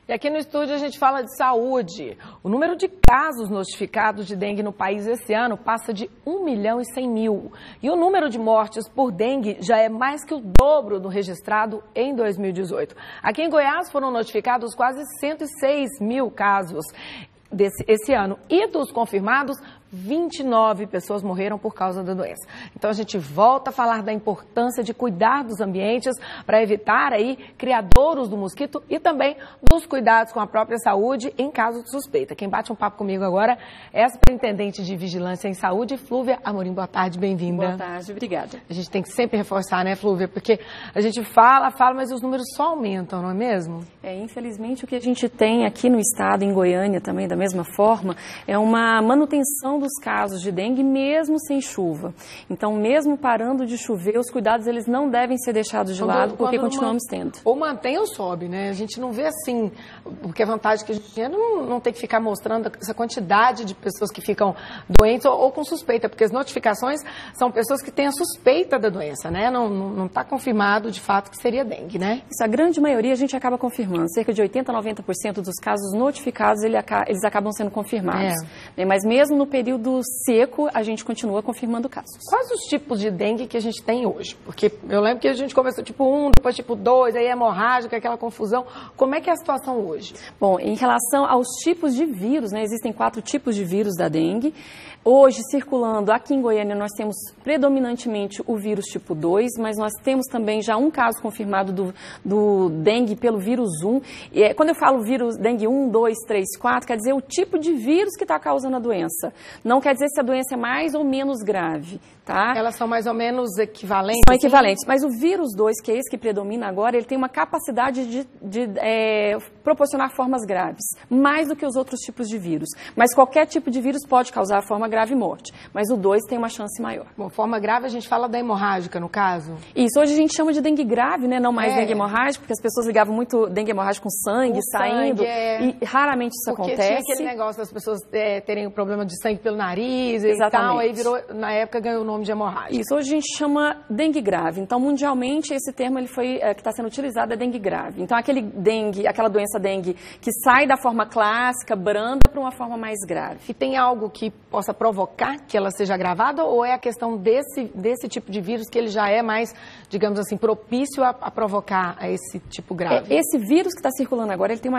E aqui no estúdio a gente fala de saúde. O número de casos notificados de dengue no país esse ano passa de 1.100.000. E o número de mortes por dengue já é mais que o dobro do registrado em 2018. Aqui em Goiás foram notificados quase 106.000 casos esse ano. E dos confirmados, 29 pessoas morreram por causa da doença. Então a gente volta a falar da importância de cuidar dos ambientes para evitar aí criadouros do mosquito e também dos cuidados com a própria saúde em caso de suspeita. Quem bate um papo comigo agora é a Superintendente de Vigilância em Saúde, Flúvia Amorim. Boa tarde, bem-vinda. Boa tarde, obrigada. A gente tem que sempre reforçar, né, Flúvia? Porque a gente fala, mas os números só aumentam, não é mesmo? Infelizmente o que a gente tem aqui no estado, em Goiânia também, da mesma forma, é uma manutenção dos casos de dengue mesmo sem chuva. Então, mesmo parando de chover, os cuidados eles não devem ser deixados de lado, porque continuamos tendo. Ou mantém ou sobe, né? A gente não vê assim, porque a vantagem que a gente tem não tem que ficar mostrando essa quantidade de pessoas que ficam doentes ou com suspeita, porque as notificações são pessoas que têm a suspeita da doença, né? Não está confirmado de fato que seria dengue, né? Isso, a grande maioria a gente acaba confirmando. Cerca de 80% a 90% dos casos notificados, eles acabam sendo confirmados. Mas mesmo no período seco, a gente continua confirmando casos. Quais os tipos de dengue que a gente tem hoje? Porque eu lembro que a gente começou tipo 1, depois tipo 2, aí hemorrágica, aquela confusão. Como é que é a situação hoje? Bom, em relação aos tipos de vírus, né, existem 4 tipos de vírus da dengue. Hoje, circulando aqui em Goiânia, nós temos predominantemente o vírus tipo 2, mas nós temos também já um caso confirmado do dengue pelo vírus 1. E, quando eu falo vírus dengue 1, 2, 3, 4, quer dizer o tipo de vírus que está causando a doença. Não quer dizer se a doença é mais ou menos grave, tá? Elas são mais ou menos equivalentes? São equivalentes, mas o vírus 2, que é esse que predomina agora, ele tem uma capacidade de proporcionar formas graves, mais do que os outros tipos de vírus. Mas qualquer tipo de vírus pode causar forma grave e morte, mas o 2 tem uma chance maior. Bom, forma grave a gente fala da hemorrágica, no caso? Isso, hoje a gente chama de dengue grave, né? Não mais dengue hemorrágica, porque as pessoas ligavam muito dengue hemorrágica com sangue saindo, e raramente isso acontece. Porque tinha aquele negócio das pessoas terem um problema de sangue pelo nariz e tal, aí virou, na época ganhou o nome de hemorrágica. Isso, hoje a gente chama dengue grave. Então, mundialmente, esse termo ele foi, que está sendo utilizado é dengue grave. Então, aquela doença dengue que sai da forma clássica, branda, para uma forma mais grave. E tem algo que possa provocar que ela seja agravada, ou é a questão desse tipo de vírus que ele já é mais, digamos assim, propício a provocar esse tipo grave? Esse vírus que está circulando agora, ele tem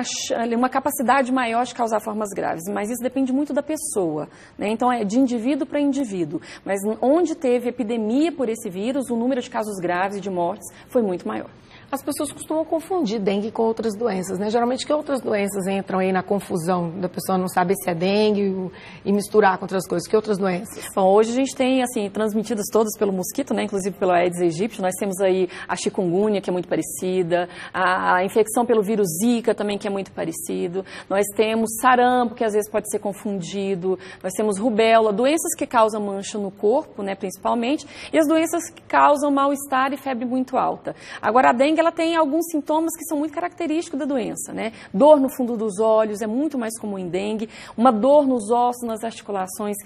uma capacidade maior de causar formas graves, mas isso depende muito da pessoa, né? Então, é de indivíduo para indivíduo. Mas onde teve epidemia por esse vírus, o número de casos graves e de mortes foi muito maior. As pessoas costumam confundir dengue com outras doenças, né? Geralmente que outras doenças entram aí na confusão da pessoa não saber se é dengue e misturar com outras coisas. Que outras doenças? Bom, hoje a gente tem, assim, transmitidas todas pelo mosquito, né? Inclusive pelo Aedes aegypti. Nós temos aí a chikungunya, que é muito parecida, a infecção pelo vírus Zika também, que é muito parecido. Nós temos sarampo, que às vezes pode ser confundido. Nós temos rubéola, doenças que causam mancha no corpo, né, principalmente, e as doenças que causam mal-estar e febre muito alta. Agora, a dengue ela tem alguns sintomas que são muito característicos da doença, né? Dor no fundo dos olhos é muito mais comum em dengue, uma dor nos ossos, nas articulações,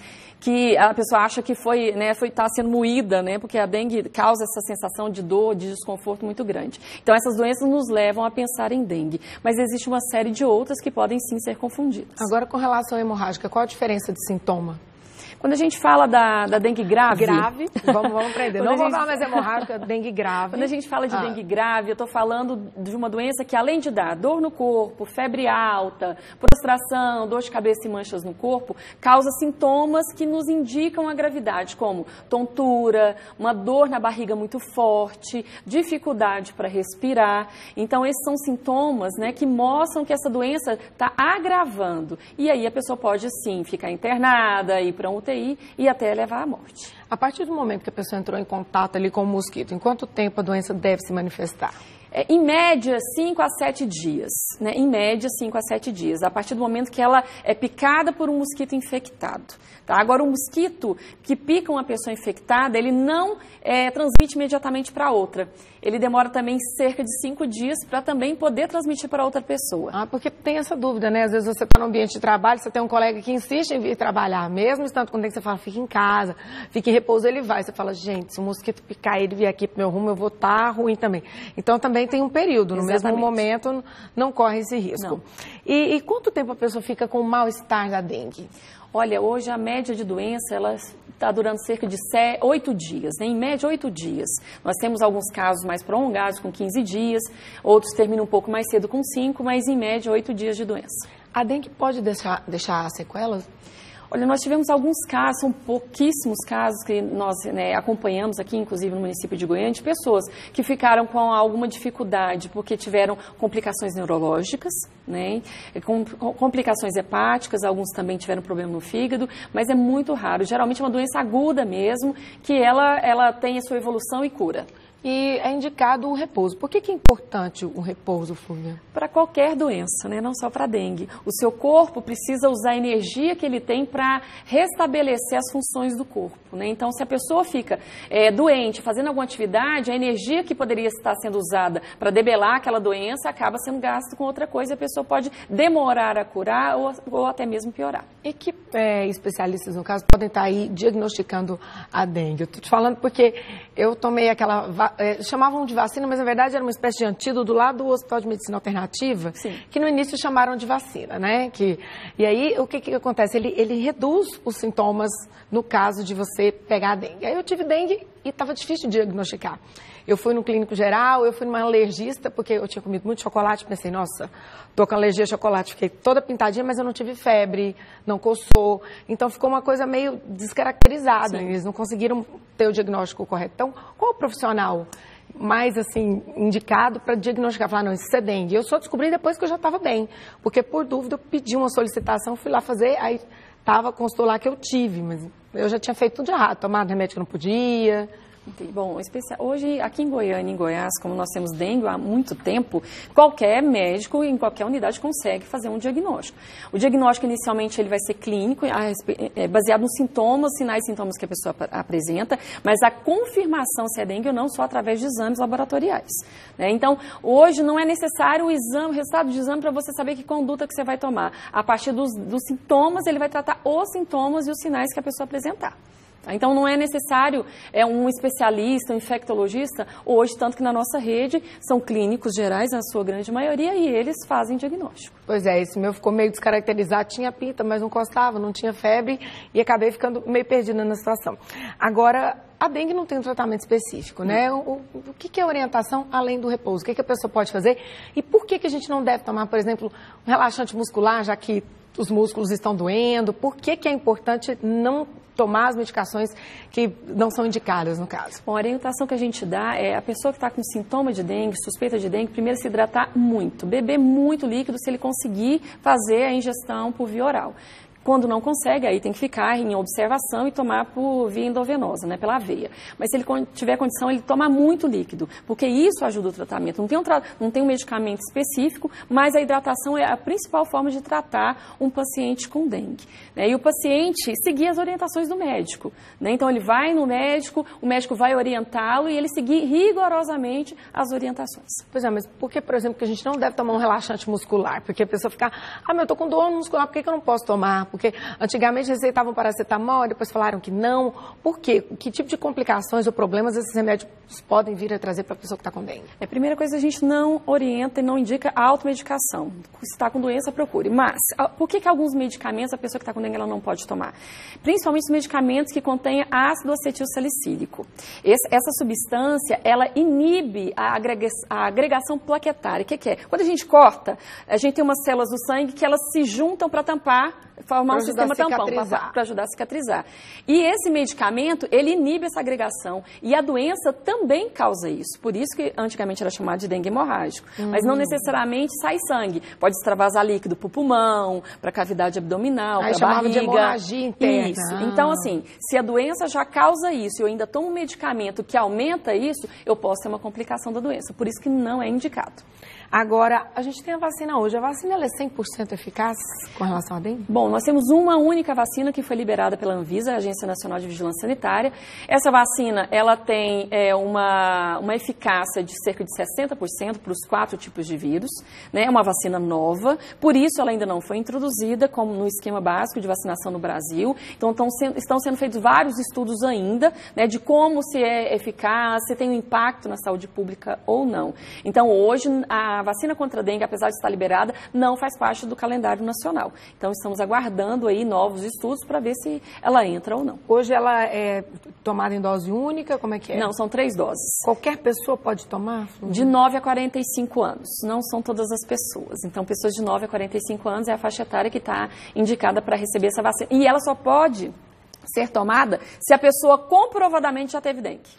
que a pessoa acha que está sendo moída, né? Porque a dengue causa essa sensação de dor, de desconforto muito grande. Então, essas doenças nos levam a pensar em dengue, mas existe uma série de outras que podem sim ser confundidas. Agora, com relação à hemorrágica, qual a diferença de sintoma? Quando a gente fala da dengue grave... Vamos aprender. Não vamos falar mais hemorrágica, dengue grave. Quando a gente fala de dengue grave, eu estou falando de uma doença que, além de dar dor no corpo, febre alta, prostração, dor de cabeça e manchas no corpo, causa sintomas que nos indicam a gravidade, como tontura, uma dor na barriga muito forte, dificuldade para respirar. Então, esses são sintomas, né, que mostram que essa doença está agravando. E aí a pessoa pode, sim, ficar internada, ir para um UTI, e até levar à morte. A partir do momento que a pessoa entrou em contato ali com o mosquito, em quanto tempo a doença deve se manifestar? Em média, 5 a 7 dias, né? Em média, 5 a 7 dias, a partir do momento que ela é picada por um mosquito infectado. Tá? Agora, o mosquito que pica uma pessoa infectada, ele não transmite imediatamente para outra. Ele demora também cerca de 5 dias para também poder transmitir para outra pessoa. Ah, porque tem essa dúvida, né? Às vezes você está no ambiente de trabalho, você tem um colega que insiste em vir trabalhar, mesmo estando com dengue, você fala, fica em casa, fica em repouso, ele vai. Você fala, gente, se o mosquito picar ele vier aqui pro meu rumo, eu vou estar ruim também. Então, também também tem um período, no Exatamente. mesmo momento não corre esse risco. E quanto tempo a pessoa fica com o mal-estar da dengue? Olha, hoje a média de doença, ela está durando cerca de 8 dias, né? Em média 8 dias. Nós temos alguns casos mais prolongados, com 15 dias, outros terminam um pouco mais cedo com 5, mas em média 8 dias de doença. A dengue pode deixar sequelas? Olha, nós tivemos alguns casos, são pouquíssimos casos que nós acompanhamos aqui, inclusive no município de Goiânia, de pessoas que ficaram com alguma dificuldade porque tiveram complicações neurológicas, né, complicações hepáticas, alguns também tiveram problema no fígado, mas é muito raro. Geralmente é uma doença aguda mesmo, que ela tem a sua evolução e cura. E é indicado o repouso. Por que é importante o repouso, Flúvia? Para qualquer doença, né? Não só para a dengue. O seu corpo precisa usar a energia que ele tem para restabelecer as funções do corpo, né? Então, se a pessoa fica doente, fazendo alguma atividade, a energia que poderia estar sendo usada para debelar aquela doença acaba sendo gasta com outra coisa e a pessoa pode demorar a curar ou até mesmo piorar. E que especialistas, no caso, podem estar aí diagnosticando a dengue? Eu estou te falando porque eu tomei aquela... chamavam de vacina, mas na verdade era uma espécie de antídoto lá do Hospital de Medicina Alternativa, Sim. Que no início chamaram de vacina, né? E aí o que acontece? Ele reduz os sintomas no caso de você pegar a dengue. Aí eu tive dengue e estava difícil de diagnosticar. Eu fui no clínico geral, eu fui numa alergista, porque eu tinha comido muito chocolate, pensei, nossa, tô com alergia a chocolate, fiquei toda pintadinha, mas eu não tive febre, não coçou, então ficou uma coisa meio descaracterizada, Sim. Eles não conseguiram ter o diagnóstico correto. Então, qual o profissional mais, assim, indicado para diagnosticar? Falar, não, isso é dengue. Eu só descobri depois que eu já estava bem, porque por dúvida eu pedi uma solicitação, fui lá fazer, aí constou lá que eu tive, mas eu já tinha feito tudo de errado, tomado remédio que não podia... Bom, hoje aqui em Goiânia, em Goiás, como nós temos dengue há muito tempo, qualquer médico em qualquer unidade consegue fazer um diagnóstico. O diagnóstico inicialmente ele vai ser clínico, baseado nos sintomas, sinais e sintomas que a pessoa apresenta, mas a confirmação se é dengue ou não só através de exames laboratoriais, né? Então, hoje não é necessário o resultado de exame para você saber que conduta que você vai tomar. A partir dos sintomas, ele vai tratar os sintomas e os sinais que a pessoa apresentar. Então, não é necessário um especialista, um infectologista, hoje, tanto que na nossa rede são clínicos gerais, na sua grande maioria, e eles fazem diagnóstico. Pois é, esse meu ficou meio descaracterizado, tinha pinta, mas não costava, não tinha febre, e acabei ficando meio perdida na situação. Agora, a dengue não tem um tratamento específico, né? O que é orientação além do repouso? O que a pessoa pode fazer? E por que a gente não deve tomar, por exemplo, um relaxante muscular, já que os músculos estão doendo? Por que é importante não tomar as medicações que não são indicadas, no caso? Bom, a orientação que a gente dá é a pessoa que está com sintoma de dengue, suspeita de dengue, primeiro se hidratar muito, beber muito líquido se ele conseguir fazer a ingestão por via oral. Quando não consegue, aí tem que ficar em observação e tomar por via endovenosa, né, pela veia. Mas se ele tiver condição, ele toma muito líquido, porque isso ajuda o tratamento. Não tem um medicamento específico, mas a hidratação é a principal forma de tratar um paciente com dengue, né? E o paciente seguir as orientações do médico, né? Então ele vai no médico, o médico vai orientá-lo e ele seguir rigorosamente as orientações. Pois é, mas por que, por exemplo, que a gente não deve tomar um relaxante muscular? Porque a pessoa fica, mas eu tô com dor muscular, por que eu não posso tomar? Porque antigamente receitavam paracetamol, depois falaram que não. Por quê? Que tipo de complicações ou problemas esses remédios podem vir a trazer para a pessoa que está com dengue? A primeira coisa, a gente não orienta e não indica a automedicação. Se está com doença, procure. Mas, por que alguns medicamentos a pessoa que está com dengue ela não pode tomar? Principalmente os medicamentos que contêm ácido acetilsalicílico. Essa substância, ela inibe a agregação plaquetária. O que é? Quando a gente corta, a gente tem umas células do sangue que elas se juntam para tampar, formar um sistema tampão para ajudar a cicatrizar. E esse medicamento, ele inibe essa agregação. E a doença também causa isso. Por isso que antigamente era chamado de dengue hemorrágico. Mas não necessariamente sai sangue. Pode extravasar líquido para o pulmão, para a cavidade abdominal, para a barriga. De hemorragia interna. Isso. Então, assim, se a doença já causa isso e eu ainda tomo um medicamento que aumenta isso, eu posso ter uma complicação da doença. Por isso que não é indicado. Agora, a gente tem a vacina hoje. A vacina ela é 100% eficaz com relação à dengue? Bom, nós temos uma única vacina que foi liberada pela Anvisa, a Agência Nacional de Vigilância Sanitária. Essa vacina, ela tem uma eficácia de cerca de 60% para os 4 tipos de vírus, né? É uma vacina nova, por isso ela ainda não foi introduzida como no esquema básico de vacinação no Brasil. Então, estão sendo feitos vários estudos ainda, né, de como se é eficaz, se tem um impacto na saúde pública ou não. Então, hoje, a vacina contra a dengue, apesar de estar liberada, não faz parte do calendário nacional. Então, estamos aguardando aí novos estudos para ver se ela entra ou não. Hoje ela é tomada em dose única? Como é que é? Não, são 3 doses. Qualquer pessoa pode tomar? De 9 a 45 anos. Não são todas as pessoas. Então, pessoas de 9 a 45 anos é a faixa etária que está indicada para receber essa vacina. E ela só pode ser tomada se a pessoa comprovadamente já teve dengue.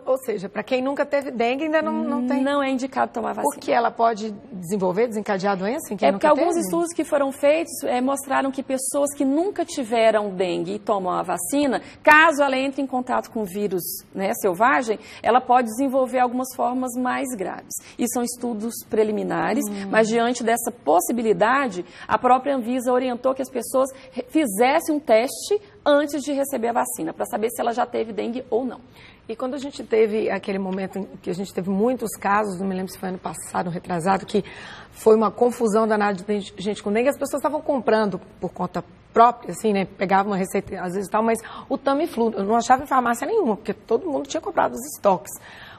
Ou seja, para quem nunca teve dengue, ainda não tem... Não é indicado tomar vacina. Porque ela pode desencadear a doença em quem porque nunca alguns teve? estudos que foram feitos mostraram que pessoas que nunca tiveram dengue e tomam a vacina, caso ela entre em contato com vírus, né, selvagem, ela pode desenvolver algumas formas mais graves. E são estudos preliminares, mas diante dessa possibilidade, a própria Anvisa orientou que as pessoas fizessem um teste antes de receber a vacina, para saber se ela já teve dengue ou não. E quando a gente teve aquele momento em que a gente teve muitos casos, não me lembro se foi ano passado, retrasado, que foi uma confusão danada de gente com dengue, as pessoas estavam comprando por conta própria, assim, né? Pegavam uma receita, às vezes tal, mas o Tamiflu, eu não achava em farmácia nenhuma, porque todo mundo tinha comprado os estoques.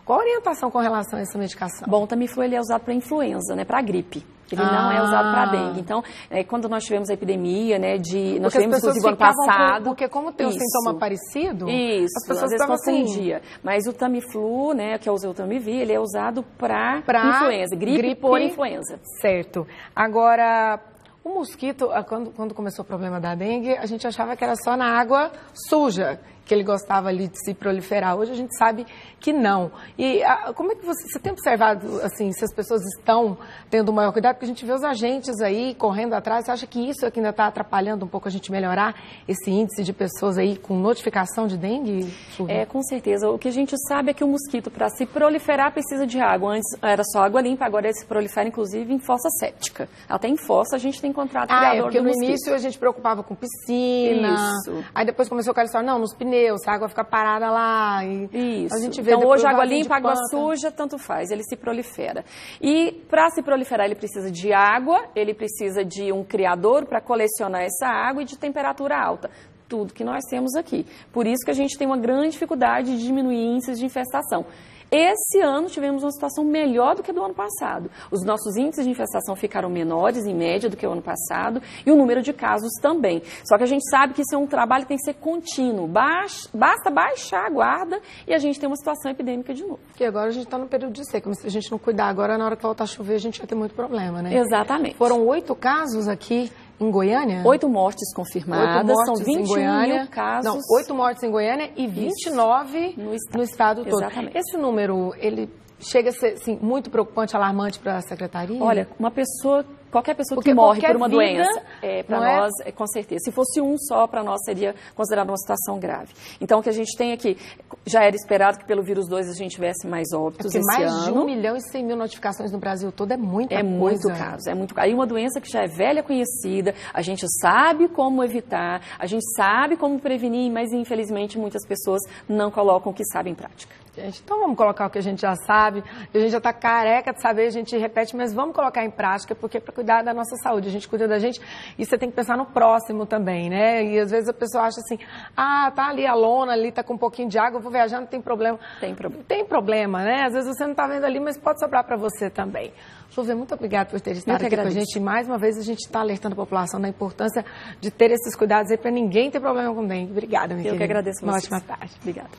Qual a orientação com relação a essa medicação? Bom, o Tamiflu ele é usado para influenza, né? Para gripe. Ele não é usado para dengue. Então, quando nós tivemos a epidemia, né, nós tivemos inclusive ano passado. Porque como tem um sintoma parecido, as pessoas às vezes confundiam. Mas o Tamiflu, né, que é o Tamivir, ele é usado para influenza, gripe por influenza. Certo. Agora, o mosquito, quando começou o problema da dengue, a gente achava que era só na água suja que ele gostava ali de se proliferar. Hoje a gente sabe que não. E como é que você tem observado, assim, se as pessoas estão tendo maior cuidado? Porque a gente vê os agentes aí correndo atrás. Você acha que isso é que ainda está atrapalhando um pouco a gente melhorar esse índice de pessoas aí com notificação de dengue? Com certeza. O que a gente sabe é que o mosquito, para se proliferar, precisa de água. Antes era só água limpa, agora ele se prolifera, inclusive, em fossa séptica. Até em fossa a gente tem encontrado criador porque do mosquito. No início a gente preocupava com piscina. Isso. Aí depois começou aquela história, não, nos pneus, a água fica parada lá. Isso. A gente vê então, hoje, água limpa, água suja, tanto faz, ele se prolifera. E, para se proliferar, ele precisa de água, ele precisa de um criador para colecionar essa água e de temperatura alta. Tudo que nós temos aqui. Por isso que a gente tem uma grande dificuldade de diminuir índices de infestação. Esse ano tivemos uma situação melhor do que do ano passado. Os nossos índices de infestação ficaram menores, em média, do que o ano passado, e o número de casos também. Só que a gente sabe que isso é um trabalho que tem que ser contínuo. Basta baixar a guarda e a gente tem uma situação epidêmica de novo. Porque agora a gente está no período de seca, mas se a gente não cuidar agora, na hora que voltar a chover, a gente vai ter muito problema, né? Exatamente. Foram 8 casos aqui em Goiânia? 8 mortes confirmadas, 8 mortes são 21 mil casos. Não, 8 mortes em Goiânia e 29 no estado todo. Exatamente. Esse número, ele chega a ser assim, muito preocupante, alarmante para a secretaria? Olha, qualquer pessoa que morre por uma doença, para nós, com certeza. Se fosse um só, para nós seria considerado uma situação grave. Então, o que a gente tem aqui, já era esperado que pelo vírus 2 a gente tivesse mais óbitos esse ano. Mais de 1.100.000 notificações no Brasil todo é muita coisa. Muito caso, é muito caso. Aí uma doença que já é velha conhecida, a gente sabe como evitar, a gente sabe como prevenir, mas infelizmente muitas pessoas não colocam o que sabem em prática. Gente, então vamos colocar o que a gente já sabe, a gente já está careca de saber, a gente repete, mas vamos colocar em prática, porque é para cuidar da nossa saúde, a gente cuida da gente e você tem que pensar no próximo também, né? E às vezes a pessoa acha assim, tá ali a lona, ali tá com um pouquinho de água, eu vou viajar, não tem problema. Tem problema, né? Às vezes você não está vendo ali, mas pode sobrar para você também. José, muito obrigada por ter estado aqui com a gente. E mais uma vez a gente está alertando a população da importância de ter esses cuidados aí para ninguém ter problema com dengue. Obrigada, minha querida. Eu que agradeço. Uma ótima tarde. Obrigada.